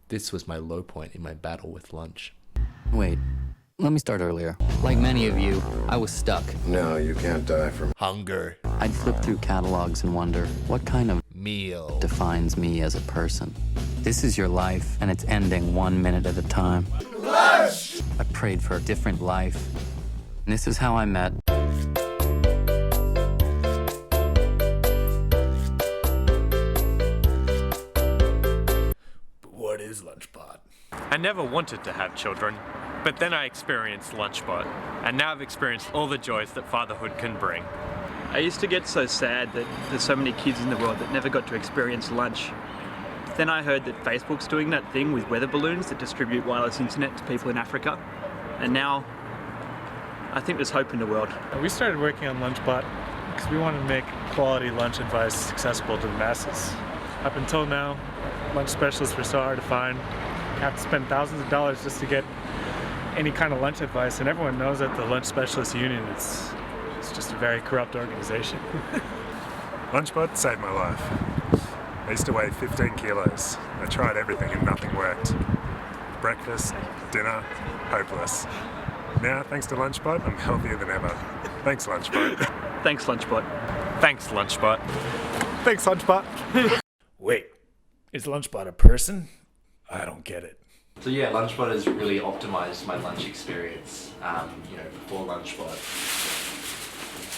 This was my low point in my battle with lunch. Wait, let me start earlier. Like many of you, I was stuck. No, you can't die from Hunger. I'd flip through catalogs and wonder, what kind of Meal. defines me as a person? This is your life, and it's ending 1 minute at a time. Lunch! I prayed for a different life. And this is how I met. What is Lunchbot? I never wanted to have children, but then I experienced Lunchbot, and now I've experienced all the joys that fatherhood can bring. I used to get so sad that there's so many kids in the world that never got to experience lunch. Then I heard that Facebook's doing that thing with weather balloons that distribute wireless internet to people in Africa. And now, I think there's hope in the world. We started working on Lunchbot because we wanted to make quality lunch advice accessible to the masses. Up until now, lunch specialists were so hard to find. You have to spend thousands of dollars just to get any kind of lunch advice, and everyone knows that the Lunch Specialists Union is just a very corrupt organization. Lunchbot saved my life. I used to weigh 15 kilos. I tried everything and nothing worked. Breakfast, dinner, hopeless. Now, thanks to Lunchbot, I'm healthier than ever. Thanks, Lunchbot. Thanks, Lunchbot. Thanks, Lunchbot. Thanks, Lunchbot. Wait, is Lunchbot a person? I don't get it. So yeah, Lunchbot has really optimized my lunch experience. Before Lunchbot.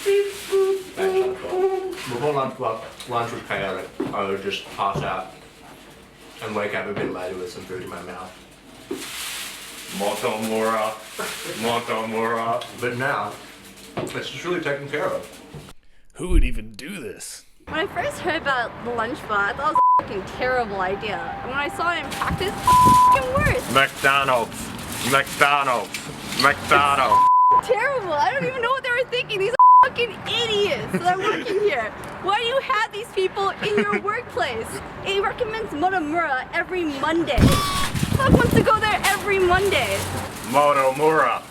Thanks, Lunchbot. Before Lunchbot, lunch was chaotic. I would just pass out and wake up a bit later with some food in my mouth. Motomura. But now, it's just really taken care of. Who would even do this? When I first heard about the Lunchbot, I thought it was a fucking terrible idea. And when I saw it in practice, fucking worse. McDonald's. Terrible. I don't even know what they were thinking. These are fucking idiots that are working here. Why do you have these people in your workplace? It recommends Motomura every Monday. Who the fuck wants to go there every Monday? Motomura.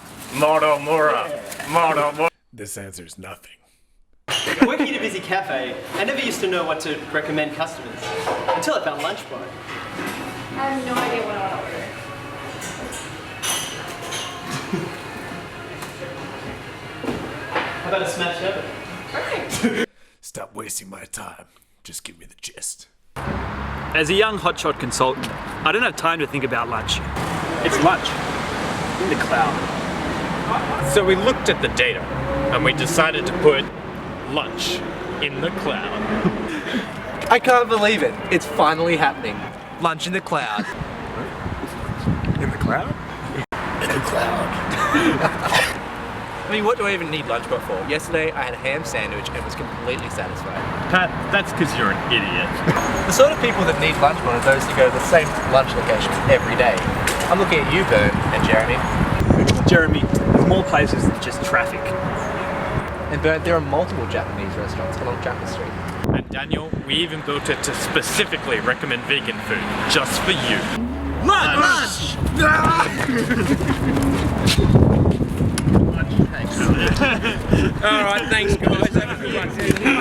This answers nothing. Working at a busy cafe, I never used to know what to recommend customers until I found Lunchbot. I have no idea what I want to order. How about a smashed oven? Perfect. Stop wasting my time. Just give me the gist. As a young hotshot consultant, I don't have time to think about lunch. It's lunch. In the cloud. So we looked at the data, and we decided to put lunch in the cloud. I can't believe it. It's finally happening. Lunch in the cloud. In the cloud? In the cloud. I mean, what do I even need Lunchbot for? Yesterday, I had a ham sandwich and was completely satisfied. Pat, that's because you're an idiot. The sort of people that need Lunchbot are those who go to the same lunch location every day. I'm looking at you, Bert, and Jeremy. Jeremy, there's more places than just traffic. And Bert, there are multiple Japanese restaurants along Chapel Street. And Daniel, we even built it to specifically recommend vegan food, just for you. Lunch! Alright, thanks guys. Have a good one.